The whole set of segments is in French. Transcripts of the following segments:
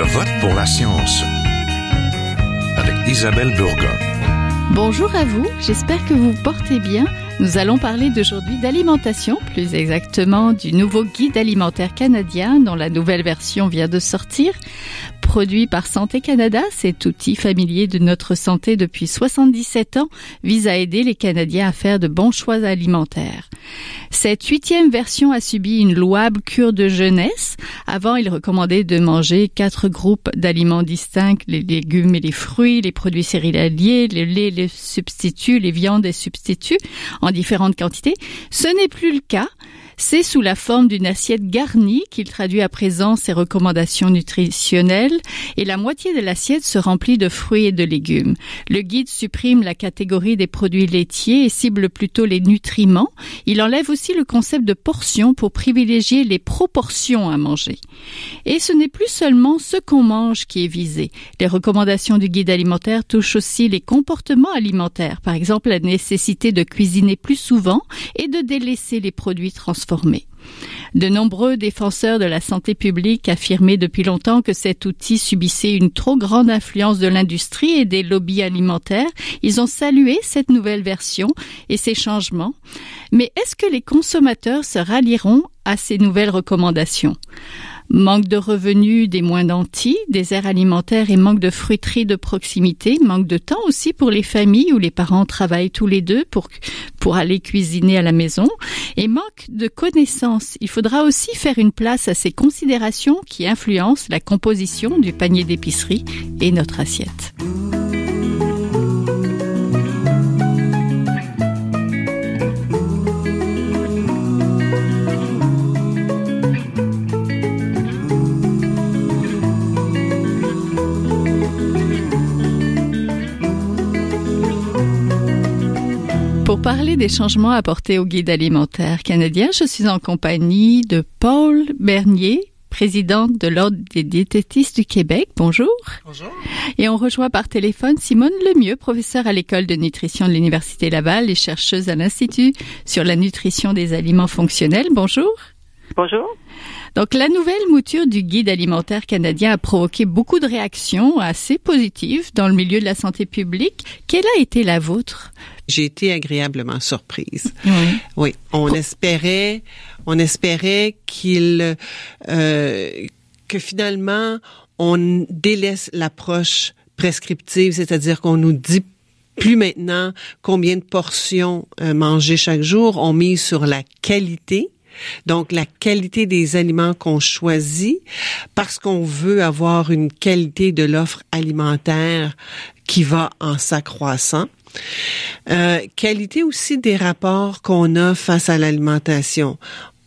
Je vote pour la science avec Isabelle Burgon. Bonjour à vous, j'espère que vous vous portez bien. Nous allons parler d'aujourd'hui d'alimentation, plus exactement du nouveau guide alimentaire canadien dont la nouvelle version vient de sortir. Produit par Santé Canada, cet outil familier de notre santé depuis 77 ans vise à aider les Canadiens à faire de bons choix alimentaires. Cette 8e version a subi une louable cure de jeunesse. Avant, il recommandait de manger 4 groupes d'aliments distincts, les légumes et les fruits, les produits céréaliers, le lait, les substituts, les viandes et substituts, en différentes quantités. Ce n'est plus le cas. C'est sous la forme d'une assiette garnie qu'il traduit à présent ses recommandations nutritionnelles et la moitié de l'assiette se remplit de fruits et de légumes. Le guide supprime la catégorie des produits laitiers et cible plutôt les nutriments. Il enlève aussi le concept de portion pour privilégier les proportions à manger. Et ce n'est plus seulement ce qu'on mange qui est visé. Les recommandations du guide alimentaire touchent aussi les comportements alimentaires, par exemple la nécessité de cuisiner plus souvent et de délaisser les produits transformés. De nombreux défenseurs de la santé publique affirmaient depuis longtemps que cet outil subissait une trop grande influence de l'industrie et des lobbies alimentaires. Ils ont salué cette nouvelle version et ces changements. Mais est-ce que les consommateurs se rallieront à ces nouvelles recommandations ? Manque de revenus des moins nantis, déserts alimentaires et manque de fruiterie de proximité, manque de temps aussi pour les familles où les parents travaillent tous les deux pour aller cuisiner à la maison et manque de connaissances. Il faudra aussi faire une place à ces considérations qui influencent la composition du panier d'épicerie et notre assiette. Pour parler des changements apportés au guide alimentaire canadien, je suis en compagnie de Paul Bernier, présidente de l'Ordre des diététistes du Québec. Bonjour. Bonjour. Et on rejoint par téléphone Simone Lemieux, professeure à l'École de nutrition de l'Université Laval et chercheuse à l'Institut sur la nutrition des aliments fonctionnels. Bonjour. Bonjour. Donc, la nouvelle mouture du guide alimentaire canadien a provoqué beaucoup de réactions assez positives dans le milieu de la santé publique. Quelle a été la vôtre? J'ai été agréablement surprise. Oui. Oui, on espérait que finalement on délaisse l'approche prescriptive, c'est-à-dire qu'on nous dit plus maintenant combien de portions manger chaque jour. On mise sur la qualité. Donc, la qualité des aliments qu'on choisit parce qu'on veut avoir une qualité de l'offre alimentaire qui va en s'accroissant. Qualité aussi des rapports qu'on a face à l'alimentation.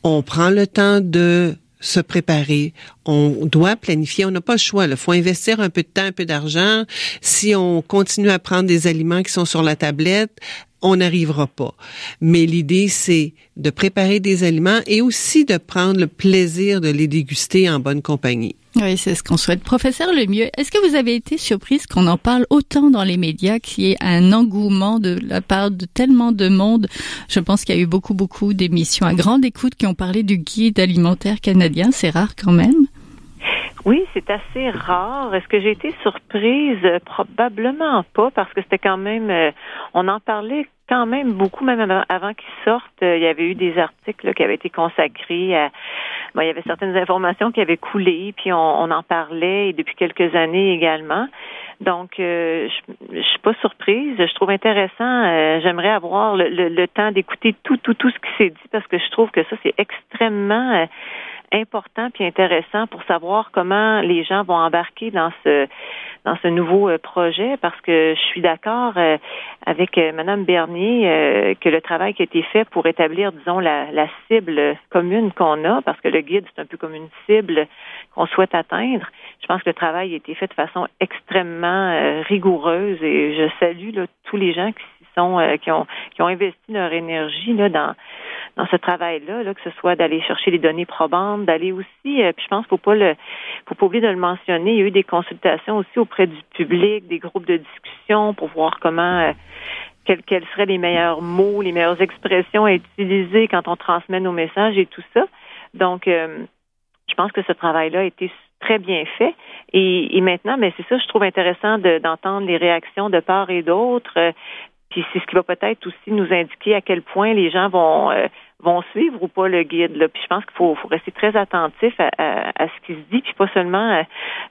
On prend le temps de se préparer. On doit planifier. On n'a pas le choix. Il faut investir un peu de temps, un peu d'argent. Si on continue à prendre des aliments qui sont sur la tablette, on n'arrivera pas. Mais l'idée, c'est de préparer des aliments et aussi de prendre le plaisir de les déguster en bonne compagnie. Oui, c'est ce qu'on souhaite. Professeur Lemieux, est-ce que vous avez été surprise qu'on en parle autant dans les médias, qu'il y ait un engouement de la part de tellement de monde? Je pense qu'il y a eu beaucoup d'émissions à grande écoute qui ont parlé du guide alimentaire canadien. C'est rare quand même. Oui, c'est assez rare. Est-ce que j'ai été surprise? Probablement pas, parce que c'était quand même... on en parlait quand même beaucoup, même avant qu'ils sortent. Il y avait eu des articles qui avaient été consacrés à... Bon, il y avait certaines informations qui avaient coulé, puis on en parlait, et depuis quelques années également. Donc, je suis pas surprise. Je trouve intéressant. J'aimerais avoir le temps d'écouter tout ce qui s'est dit, parce que je trouve que ça, c'est extrêmement... important puis intéressant pour savoir comment les gens vont embarquer dans ce nouveau projet, parce que je suis d'accord avec Madame Bernier que le travail qui a été fait pour établir, disons, la cible commune qu'on a, parce que le guide, c'est un peu comme une cible qu'on souhaite atteindre. Je pense que le travail a été fait de façon extrêmement rigoureuse, et je salue là, tous les gens qui ont investi leur énergie là dans ce travail-là, que ce soit d'aller chercher les données probantes, d'aller aussi, puis je pense qu'il faut pas oublier de le mentionner, il y a eu des consultations aussi auprès du public, des groupes de discussion pour voir comment, quels seraient les meilleurs mots, les meilleures expressions à utiliser quand on transmet nos messages et tout ça. Donc, je pense que ce travail-là a été très bien fait. Et maintenant, mais c'est ça, je trouve intéressant d'entendre les réactions de part et d'autre. Puis c'est ce qui va peut-être aussi nous indiquer à quel point les gens vont suivre ou pas le guide. Là. Puis je pense qu'il faut rester très attentif à ce qui se dit, puis pas seulement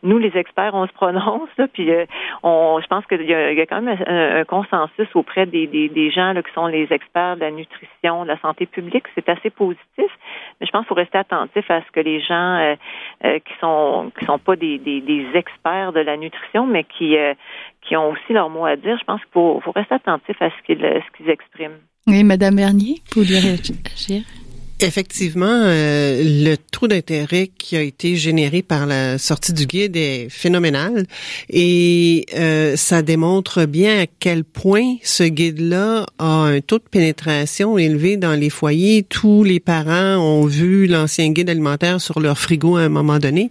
nous les experts on se prononce. Là, puis je pense qu'il y a quand même un consensus auprès des gens là, qui sont les experts de la nutrition, de la santé publique. C'est assez positif, mais je pense qu'il faut rester attentif à ce que les gens qui sont pas des experts de la nutrition, mais qui ont aussi leur mot à dire. Je pense qu'il faut rester attentif à ce qu'ils expriment. Oui, Madame Bernier, vous voulez réagir? Effectivement, le taux d'intérêt qui a été généré par la sortie du guide est phénoménal et ça démontre bien à quel point ce guide-là a un taux de pénétration élevé dans les foyers. Tous les parents ont vu l'ancien guide alimentaire sur leur frigo à un moment donné.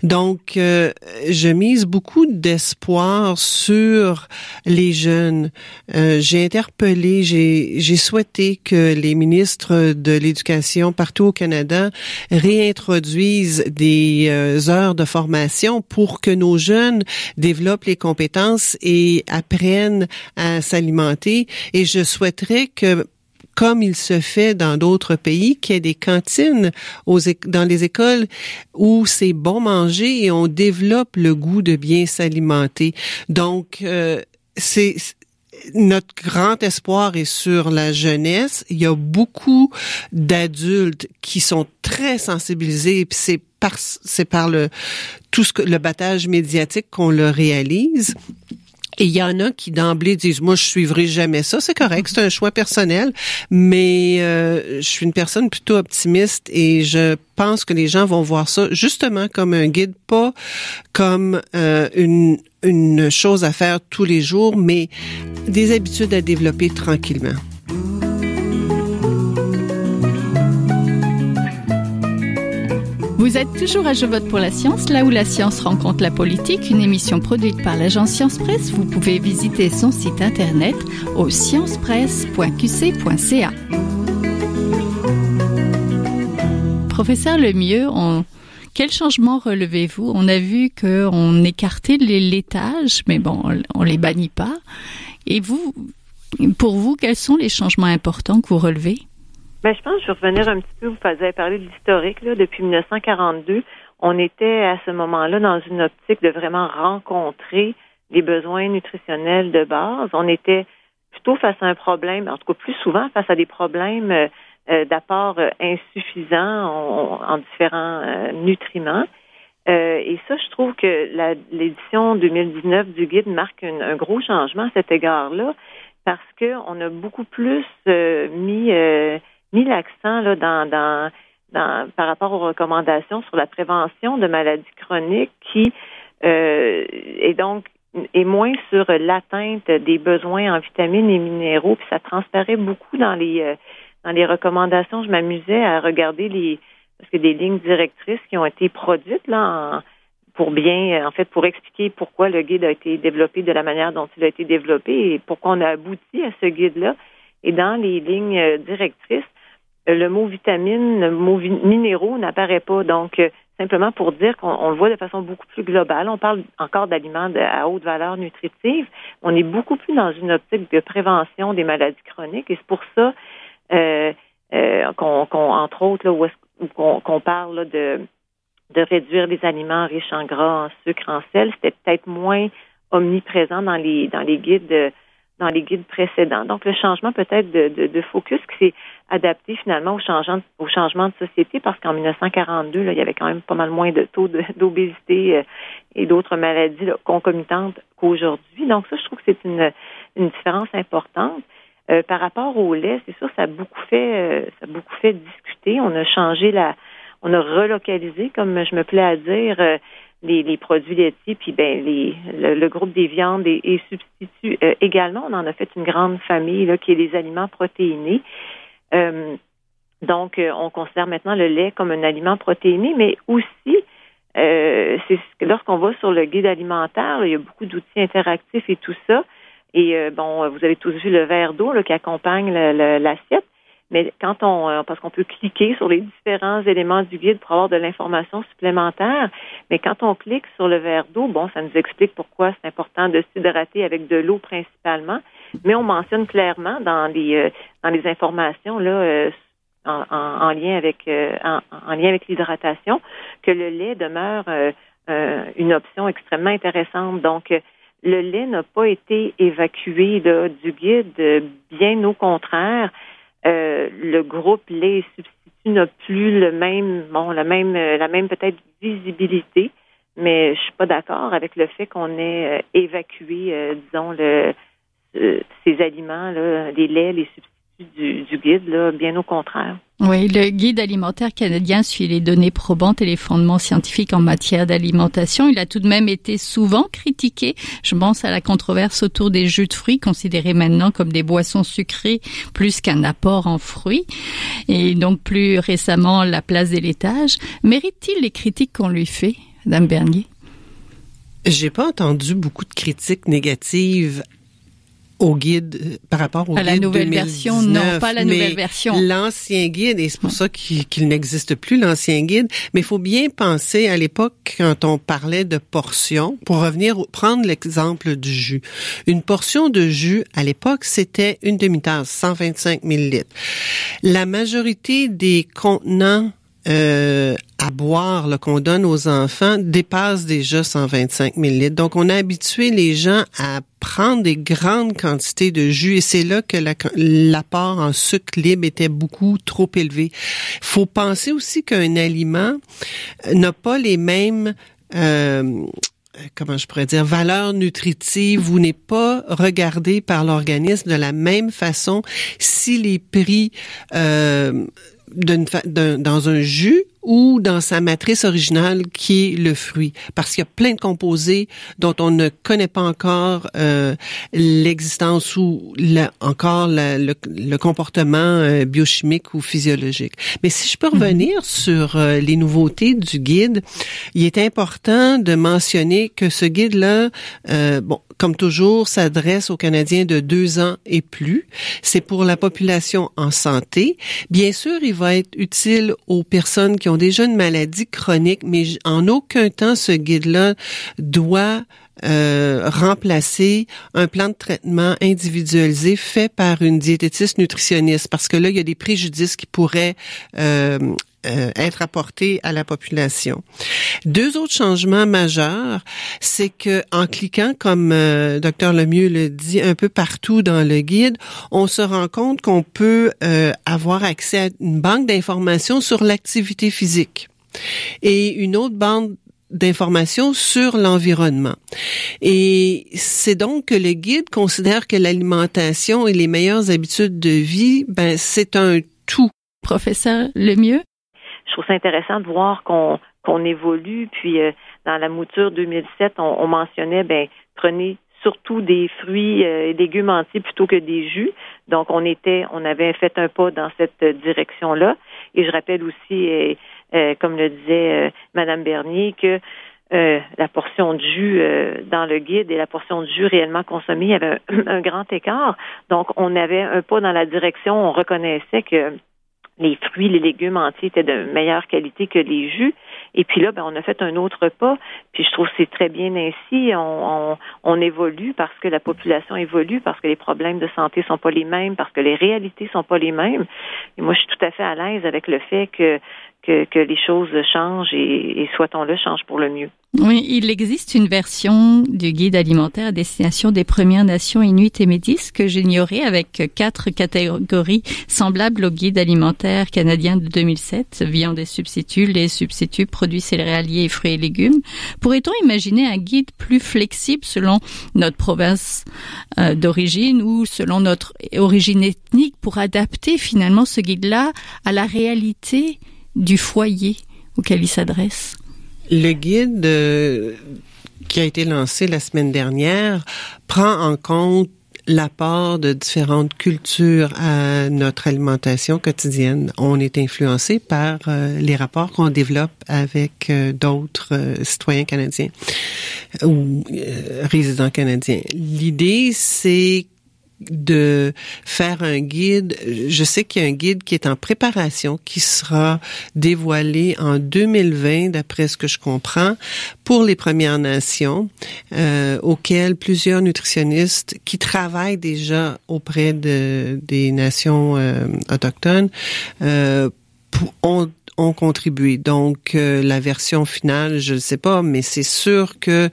Donc, je mise beaucoup d'espoir sur les jeunes. J'ai interpellé, j'ai souhaité que les ministres de l'Éducation partout au Canada réintroduisent des heures de formation pour que nos jeunes développent les compétences et apprennent à s'alimenter. Et je souhaiterais que, comme il se fait dans d'autres pays, qu'il y ait des cantines dans les écoles où c'est bon manger et on développe le goût de bien s'alimenter. Donc, notre grand espoir est sur la jeunesse. Il y a beaucoup d'adultes qui sont très sensibilisés, puis c'est par le battage médiatique qu'on le réalise. Et il y en a qui d'emblée disent, moi, je suivrai jamais ça. C'est correct, c'est un choix personnel, mais je suis une personne plutôt optimiste et je pense que les gens vont voir ça justement comme un guide, pas comme une chose à faire tous les jours, mais des habitudes à développer tranquillement. Vous êtes toujours à Je vote pour la science, là où la science rencontre la politique, une émission produite par l'agence Science Presse. Vous pouvez visiter son site internet au sciencepresse.qc.ca. Professeur Lemieux, quel changement relevez-vous? On a vu qu'on écartait les laitages, mais bon, on les bannit pas. Et vous, pour vous, quels sont les changements importants que vous relevez? Ben, je pense que je vais revenir un petit peu, vous avez parlé de l'historique, là, depuis 1942. On était à ce moment-là dans une optique de vraiment rencontrer les besoins nutritionnels de base. On était plutôt face à un problème, en tout cas plus souvent face à des problèmes d'apport insuffisant en différents nutriments. Et ça, je trouve que l'édition 2019 du guide marque un gros changement à cet égard-là, parce qu'on a beaucoup plus mis l'accent là dans par rapport aux recommandations sur la prévention de maladies chroniques qui est moins sur l'atteinte des besoins en vitamines et minéraux, puis ça transparaît beaucoup dans les recommandations. Je m'amusais à regarder parce que des lignes directrices qui ont été produites là pour expliquer pourquoi le guide a été développé de la manière dont il a été développé et pourquoi on a abouti à ce guide-là. Et dans les lignes directrices, le mot vitamine, le mot minéraux n'apparaît pas. Donc, simplement pour dire qu'on le voit de façon beaucoup plus globale. On parle encore d'aliments à haute valeur nutritive. On est beaucoup plus dans une optique de prévention des maladies chroniques. Et c'est pour ça entre autres, là, qu'on parle là, de réduire les aliments riches en gras, en sucre, en sel. C'était peut-être moins omniprésent dans les guides précédents. Donc, le changement peut-être de focus qui s'est adapté finalement au changement de société, parce qu'en 1942, là, il y avait quand même pas mal moins de taux d'obésité et d'autres maladies là, concomitantes qu'aujourd'hui. Donc, ça, je trouve que c'est une différence importante. Par rapport au lait, c'est sûr, ça a beaucoup fait discuter. On a on a relocalisé, comme je me plais à dire, les produits laitiers, puis le groupe des viandes et substituts également. On en a fait une grande famille là, qui est les aliments protéinés. Donc, on considère maintenant le lait comme un aliment protéiné, mais aussi, lorsqu'on va sur le guide alimentaire, là, il y a beaucoup d'outils interactifs et tout ça. Et vous avez tous vu le verre d'eau là, qui accompagne l'assiette. Mais parce qu'on peut cliquer sur les différents éléments du guide pour avoir de l'information supplémentaire, mais quand on clique sur le verre d'eau, ça nous explique pourquoi c'est important de s'hydrater avec de l'eau principalement, mais on mentionne clairement dans les informations là en lien avec l'hydratation que le lait demeure une option extrêmement intéressante. Donc le lait n'a pas été évacué là, du guide, bien au contraire. Le groupe lait et substitut n'a plus la même peut-être visibilité, mais je suis pas d'accord avec le fait qu'on ait évacué, ces aliments, là, les laits, les substituts du guide, là, bien au contraire. Oui, le guide alimentaire canadien suit les données probantes et les fondements scientifiques en matière d'alimentation. Il a tout de même été souvent critiqué. Je pense à la controverse autour des jus de fruits, considérés maintenant comme des boissons sucrées plus qu'un apport en fruits. Et donc, plus récemment, la place des laitages. Mérite-t-il les critiques qu'on lui fait, Madame Bernier? J'ai pas entendu beaucoup de critiques négatives au guide par rapport au guide 2019. À la nouvelle version, non, pas la nouvelle version. L'ancien guide, et c'est pour ça qu'il n'existe plus, l'ancien guide, mais il faut bien penser à l'époque quand on parlait de portions, pour prendre l'exemple du jus. Une portion de jus, à l'époque, c'était une demi-tasse, 125 millilitres. La majorité des contenants à boire là, qu'on donne aux enfants dépasse déjà 125 millilitres. Donc, on a habitué les gens à prendre des grandes quantités de jus et c'est là que l'apport en sucre libre était beaucoup trop élevé. Il faut penser aussi qu'un aliment n'a pas les mêmes valeur nutritive ou n'est pas regardé par l'organisme de la même façon s'il est pris dans un jus ou dans sa matrice originale qui est le fruit. Parce qu'il y a plein de composés dont on ne connaît pas encore l'existence ou le comportement biochimique ou physiologique. Mais si je peux revenir sur les nouveautés du guide, il est important de mentionner que ce guide-là, comme toujours, s'adresse aux Canadiens de 2 ans et plus. C'est pour la population en santé. Bien sûr, il va être utile aux personnes qui ont déjà une maladie chronique, mais en aucun temps, ce guide-là doit remplacer un plan de traitement individualisé fait par une diététiste nutritionniste, parce que là, il y a des préjudices qui pourraient être apportés à la population. 2 autres changements majeurs, c'est que en cliquant, comme Dr Lemieux le dit, un peu partout dans le guide, on se rend compte qu'on peut avoir accès à une banque d'informations sur l'activité physique et une autre banque d'informations sur l'environnement. Et c'est donc que le guide considère que l'alimentation et les meilleures habitudes de vie, c'est un tout. Professeur Lemieux? Je trouve ça intéressant de voir qu'on évolue. Puis dans la mouture 2007, on mentionnait, prenez surtout des fruits et légumes entiers plutôt que des jus. Donc on avait fait un pas dans cette direction-là. Et je rappelle aussi, comme le disait Madame Bernier, que la portion de jus dans le guide et la portion de jus réellement consommée, il y avait un grand écart. Donc on avait un pas dans la direction. On reconnaissait que les fruits, les légumes entiers étaient de meilleure qualité que les jus. Et puis là, on a fait un autre pas. Puis je trouve que c'est très bien ainsi. On évolue parce que la population évolue, parce que les problèmes de santé sont pas les mêmes, parce que les réalités sont pas les mêmes. Et moi, je suis tout à fait à l'aise avec le fait que les choses changent et souhaitons-le, changent pour le mieux. Oui, il existe une version du guide alimentaire à destination des Premières Nations Inuit et Métis que j'ignorais, avec 4 catégories semblables au guide alimentaire canadien de 2007, viande et substituts, lait, substituts, produits céréaliers, fruits et légumes. Pourrait-on imaginer un guide plus flexible selon notre province d'origine ou selon notre origine ethnique pour adapter finalement ce guide-là à la réalité du foyer auquel il s'adresse? Le guide qui a été lancé la semaine dernière prend en compte l'apport de différentes cultures à notre alimentation quotidienne. On est influencé par les rapports qu'on développe avec d'autres citoyens canadiens ou résidents canadiens. L'idée, c'est de faire un guide. Je sais qu'il y a un guide qui est en préparation, qui sera dévoilé en 2020, d'après ce que je comprends, pour les Premières Nations, auquel plusieurs nutritionnistes qui travaillent déjà auprès des nations autochtones ont contribué. Donc, la version finale, je ne sais pas, mais c'est sûr que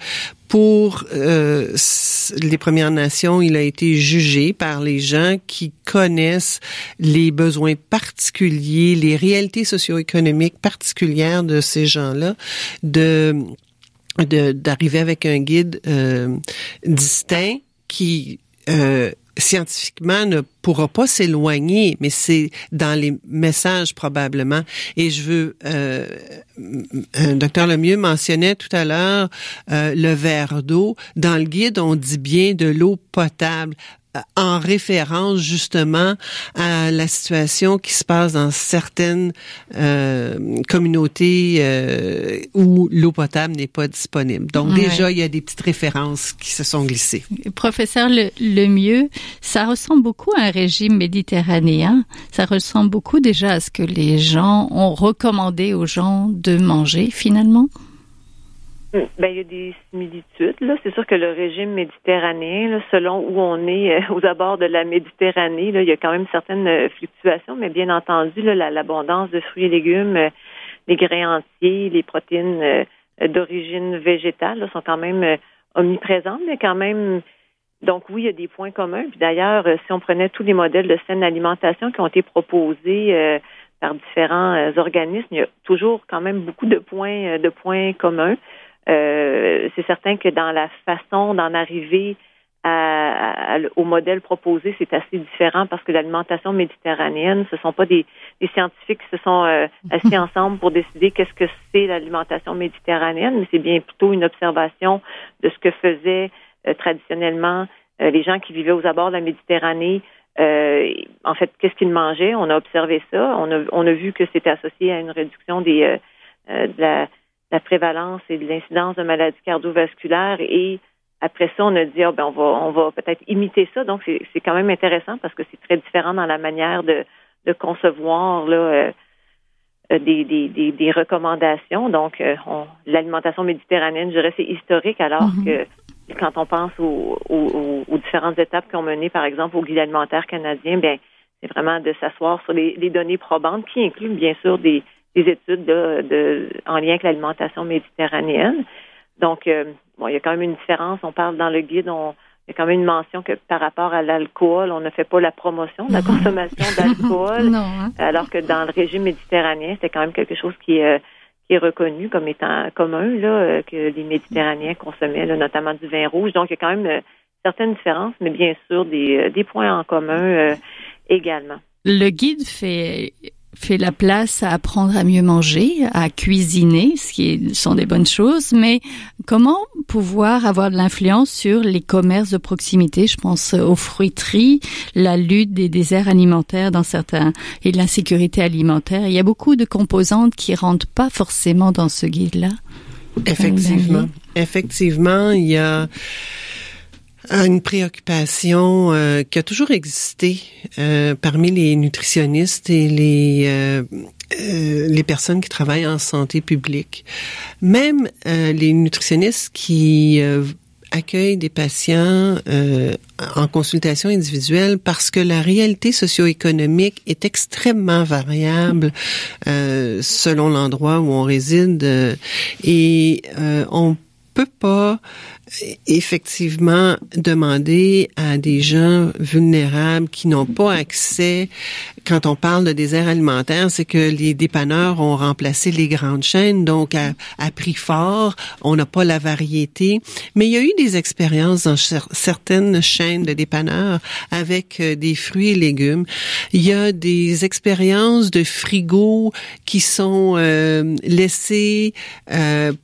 pour les Premières Nations, il a été jugé par les gens qui connaissent les besoins particuliers, les réalités socio-économiques particulières de ces gens-là, d'arriver avec un guide distinct qui scientifiquement ne pourra pas s'éloigner, mais c'est dans les messages probablement. Et je veux, Dr Lemieux mentionnait tout à l'heure le verre d'eau. Dans le guide, on dit bien de l'eau potable, en référence justement à la situation qui se passe dans certaines communautés où l'eau potable n'est pas disponible. Donc déjà, il y a des petites références qui se sont glissées. Professeur Lemieux, ça ressemble beaucoup à un régime méditerranéen. Ça ressemble beaucoup déjà à ce que les gens ont recommandé aux gens de manger finalement. Ben, il y a des similitudes, là. C'est sûr que le régime méditerranéen, là, selon où on est aux abords de la Méditerranée, là, il y a quand même certaines fluctuations, mais bien entendu, là, l'abondance de fruits et légumes, les grains entiers, les protéines d'origine végétale, là, sont quand même omniprésentes, mais quand même. Donc oui, il y a des points communs. Puis d'ailleurs, si on prenait tous les modèles de saine alimentation qui ont été proposés par différents organismes, il y a toujours quand même beaucoup de points communs. C'est certain que dans la façon d'en arriver au modèle proposé, c'est assez différent parce que l'alimentation méditerranéenne, ce sont pas des scientifiques qui se sont assis ensemble pour décider qu'est-ce que c'est l'alimentation méditerranéenne, mais c'est bien plutôt une observation de ce que faisaient traditionnellement les gens qui vivaient aux abords de la Méditerranée. En fait, qu'est-ce qu'ils mangeaient? On a observé ça. On a vu que c'était associé à une réduction de la prévalence et de l'incidence de maladies cardiovasculaires, et après ça, on a dit on va peut-être imiter ça. Donc c'est quand même intéressant parce que c'est très différent dans la manière de concevoir là des recommandations. Donc l'alimentation méditerranéenne, je dirais, c'est historique, alors que quand on pense aux différentes étapes qui ont mené, par exemple, au guide alimentaire canadien, bien c'est vraiment de s'asseoir sur les données probantes qui incluent bien sûr des études en lien avec l'alimentation méditerranéenne. Donc, il y a quand même une différence. On parle dans le guide, il y a quand même une mention que par rapport à l'alcool, on ne fait pas la promotion de la consommation d'alcool, alors que dans le régime méditerranéen, c'est quand même quelque chose qui est reconnu comme étant commun, là, que les Méditerranéens consommaient, là, notamment du vin rouge. Donc, il y a quand même certaines différences, mais bien sûr des points en commun également. Le guide fait la place à apprendre à mieux manger, à cuisiner, sont des bonnes choses, mais comment pouvoir avoir de l'influence sur les commerces de proximité? Je pense aux fruiteries, la lutte des déserts alimentaires et de l'insécurité alimentaire. Il y a beaucoup de composantes qui rentrent pas forcément dans ce guide-là. Effectivement, il y a une préoccupation qui a toujours existé parmi les nutritionnistes et les personnes qui travaillent en santé publique. Même les nutritionnistes qui accueillent des patients en consultation individuelle, parce que la réalité socio-économique est extrêmement variable selon l'endroit où on réside, et on peut pas effectivement demander à des gens vulnérables qui n'ont pas accès. Quand on parle de désert alimentaire, c'est que les dépanneurs ont remplacé les grandes chaînes, donc à prix fort, on n'a pas la variété. Mais il y a eu des expériences dans certaines chaînes de dépanneurs avec des fruits et légumes. Il y a des expériences de frigo qui sont laissées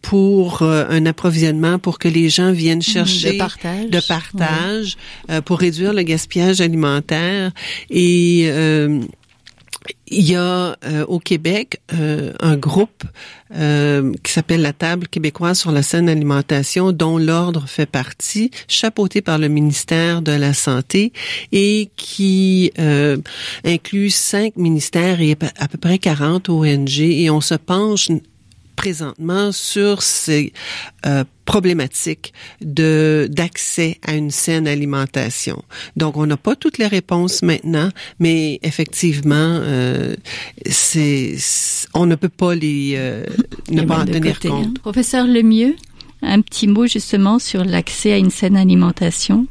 pour un approvisionnement, pour que les gens viennent chercher de partage pour réduire le gaspillage alimentaire. Et il y a au Québec un groupe qui s'appelle la Table québécoise sur la saine alimentation, dont l'Ordre fait partie, chapeauté par le ministère de la Santé et qui inclut 5 ministères et à peu près 40 ONG. Et on se penche présentement sur ces problématiques d'accès à une saine alimentation. Donc, on n'a pas toutes les réponses maintenant, mais effectivement, on ne peut pas ne pas en tenir compte. Professeur Lemieux, un petit mot justement sur l'accès à une saine alimentation.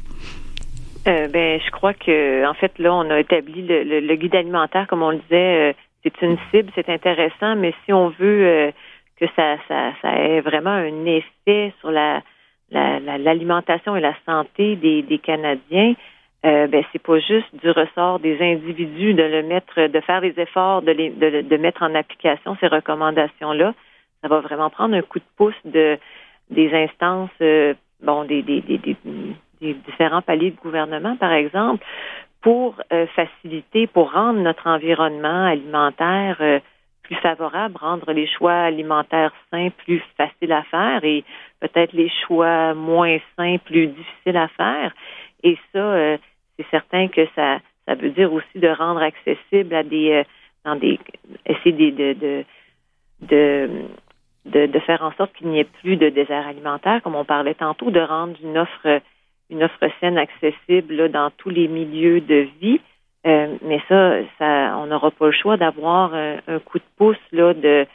Je crois que, en fait, là, on a établi le guide alimentaire, comme on le disait, c'est une cible, c'est intéressant, mais si on veut que ça ait vraiment un effet sur l'alimentation et la santé des Canadiens, c'est pas juste du ressort des individus de faire des efforts, de mettre en application ces recommandations-là. Ça va vraiment prendre un coup de pouce des instances, des différents paliers de gouvernement, par exemple, pour faciliter, pour rendre notre environnement alimentaire plus favorable, rendre les choix alimentaires sains plus faciles à faire et peut-être les choix moins sains plus difficiles à faire. Et ça, c'est certain que ça veut dire aussi de rendre accessible à essayer de faire en sorte qu'il n'y ait plus de désert alimentaire, comme on parlait tantôt, de rendre une offre saine accessible là, dans tous les milieux de vie. Mais ça, on n'aura pas le choix d'avoir un coup de pouce là des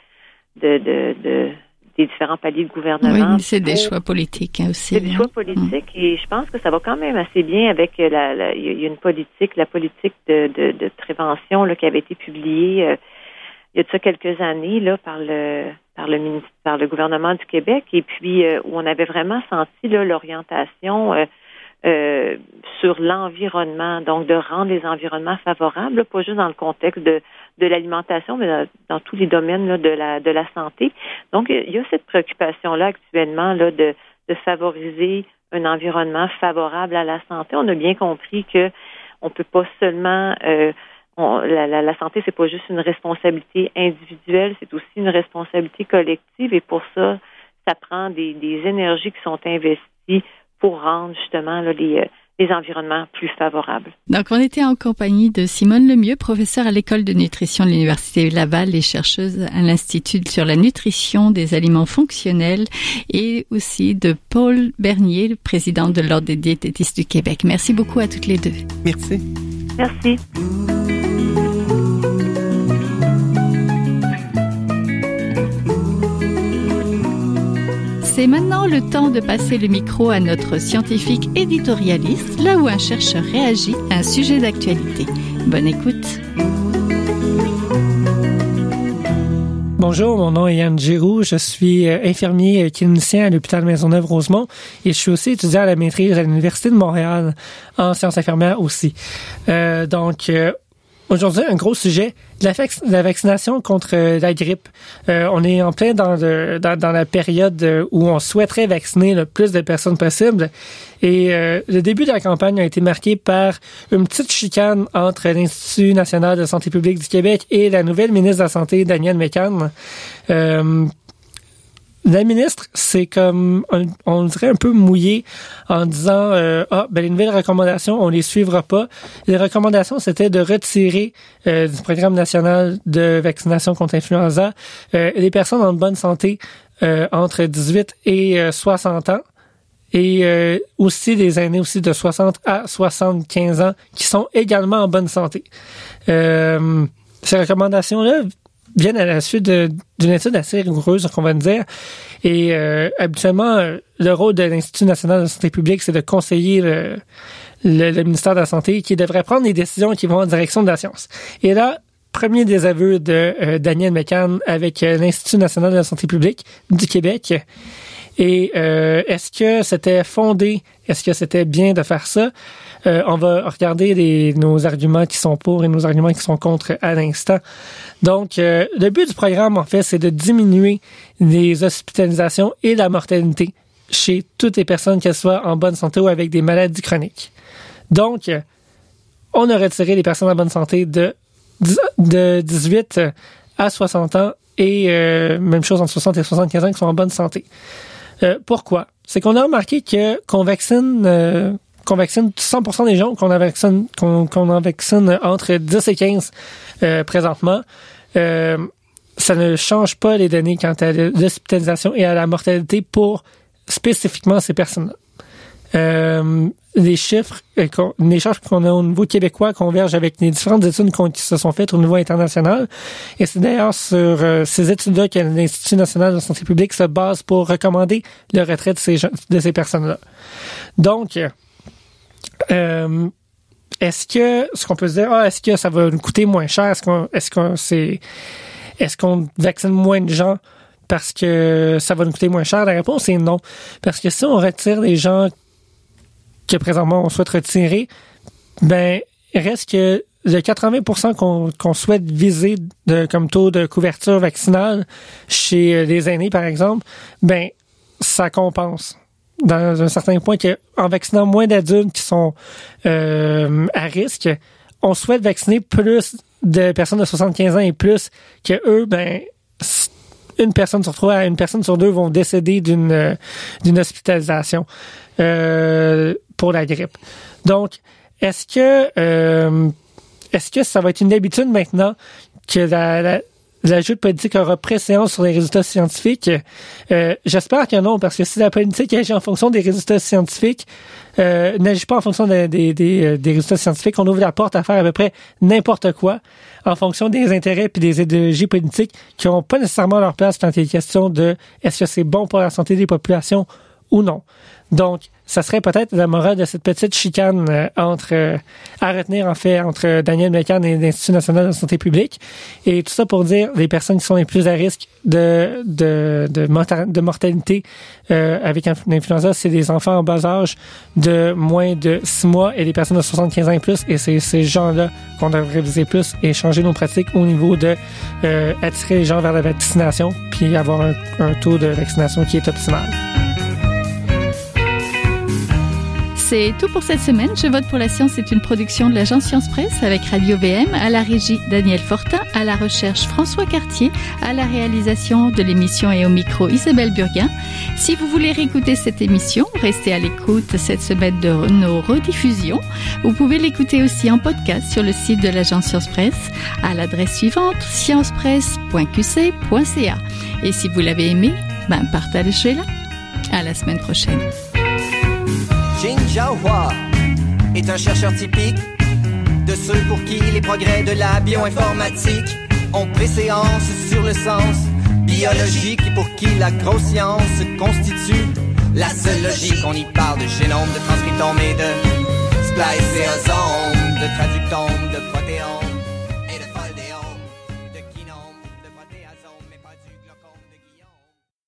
différents paliers de gouvernement. Oui, c'est des choix politiques aussi. C'est des choix politiques et je pense que ça va quand même assez bien avec il y a une politique, la politique de prévention là, qui avait été publiée il y a de ça quelques années là par le gouvernement du Québec et puis où on avait vraiment senti là l'orientation sur l'environnement, donc de rendre les environnements favorables, pas juste dans le contexte de l'alimentation, mais dans tous les domaines là, de la santé. Donc, il y a cette préoccupation-là actuellement là, de favoriser un environnement favorable à la santé. On a bien compris que on peut pas seulement la santé, c'est pas juste une responsabilité individuelle, c'est aussi une responsabilité collective et pour ça, ça prend des énergies qui sont investies pour rendre justement là, les environnements plus favorables. Donc, on était en compagnie de Simone Lemieux, professeure à l'École de nutrition de l'Université Laval et chercheuse à l'Institut sur la nutrition des aliments fonctionnels et aussi de Paul Bernier, le président de l'Ordre des diététistes du Québec. Merci beaucoup à toutes les deux. Merci. Merci. C'est maintenant le temps de passer le micro à notre scientifique éditorialiste, là où un chercheur réagit à un sujet d'actualité. Bonne écoute. Bonjour, mon nom est Yann Giroux, je suis infirmier clinicien à l'hôpital Maisonneuve-Rosemont et je suis aussi étudiant à la maîtrise à l'Université de Montréal en sciences infirmières aussi. Aujourd'hui, un gros sujet, la vaccination contre la grippe. On est en plein dans la période où on souhaiterait vacciner le plus de personnes possible. Et le début de la campagne a été marqué par une petite chicane entre l'Institut national de santé publique du Québec et la nouvelle ministre de la Santé, Danielle McCann. La ministre, c'est comme, on dirait un peu mouillé en disant les nouvelles recommandations, on les suivra pas. Les recommandations, c'était de retirer du programme national de vaccination contre l'influenza les personnes en bonne santé entre 18 et 60 ans et aussi des aînés aussi de 60 à 75 ans qui sont également en bonne santé. Ces recommandations-là viennent à la suite d'une étude assez rigoureuse, qu'on va dire. Et habituellement, le rôle de l'Institut national de santé publique, c'est de conseiller le ministère de la Santé qui devrait prendre des décisions qui vont en direction de la science. Et là, premier désaveu de Danielle McCann avec l'Institut national de la santé publique du Québec. Et est-ce que c'était fondé? Est-ce que c'était bien de faire ça? On va regarder nos arguments qui sont pour et nos arguments qui sont contre à l'instant. Donc, le but du programme, en fait, c'est de diminuer les hospitalisations et la mortalité chez toutes les personnes, qu'elles soient en bonne santé ou avec des maladies chroniques. Donc, on a retiré les personnes en bonne santé de de 18 à 60 ans et même chose entre 60 et 75 ans qui sont en bonne santé. Pourquoi? C'est qu'on a remarqué qu'on vaccine 100% des gens, qu'on en vaccine entre 10 et 15 présentement. Ça ne change pas les données quant à l'hospitalisation et à la mortalité pour spécifiquement ces personnes-là. Les chiffres qu'on a au niveau québécois convergent avec les différentes études qui se sont faites au niveau international. Et c'est d'ailleurs sur ces études-là que l'Institut national de santé publique se base pour recommander le retrait de ces personnes-là. Donc, est-ce qu'on peut se dire, est-ce que ça va nous coûter moins cher? Est-ce qu'on vaccine moins de gens parce que ça va nous coûter moins cher? La réponse est non. Parce que si on retire les gens que présentement on souhaite retirer, il reste que le 80% qu'on souhaite viser comme taux de couverture vaccinale chez les aînés, par exemple, ça compense. Dans un certain point qu'en vaccinant moins d'adultes qui sont à risque, on souhaite vacciner plus de personnes de 75 ans et plus que eux, une personne sur 3 à une personne sur 2 vont décéder d'une hospitalisation pour la grippe. Donc, est-ce que ça va être une habitude maintenant que l'ajout de politique aura préséance sur les résultats scientifiques? J'espère que non, parce que si la politique agit en fonction des résultats scientifiques, n'agit pas en fonction des résultats scientifiques, on ouvre la porte à faire à peu près n'importe quoi en fonction des intérêts puis des idéologies politiques qui n'ont pas nécessairement leur place quand il est question de est-ce que c'est bon pour la santé des populations ou non. Donc, ça serait peut-être la morale de cette petite chicane à retenir en fait entre Daniel Mécan et l'Institut national de la santé publique. Et tout ça pour dire les personnes qui sont les plus à risque de mortalité avec l'influenza, c'est les enfants en bas âge de moins de 6 mois et les personnes de 75 ans et plus. Et c'est ces gens-là qu'on devrait viser plus et changer nos pratiques au niveau de attirer les gens vers la vaccination puis avoir un taux de vaccination qui est optimal. C'est tout pour cette semaine. Je vote pour la science est une production de l'agence Science Presse avec Radio VM, à la régie Daniel Fortin, à la recherche François Cartier, à la réalisation de l'émission et au micro Isabelle Burguin. Si vous voulez réécouter cette émission, restez à l'écoute cette semaine de nos rediffusions. Vous pouvez l'écouter aussi en podcast sur le site de l'agence Science Presse à l'adresse suivante sciencepresse.qc.ca. Et si vous l'avez aimé, partagez-la. À la semaine prochaine. Jin Jiahua est un chercheur typique de ceux pour qui les progrès de la bioinformatique ont préséance sur le sens biologique et pour qui la grosse science constitue la seule logique. On y parle de génome, de transcriptome et de spliceosome, de traductome, de protéome.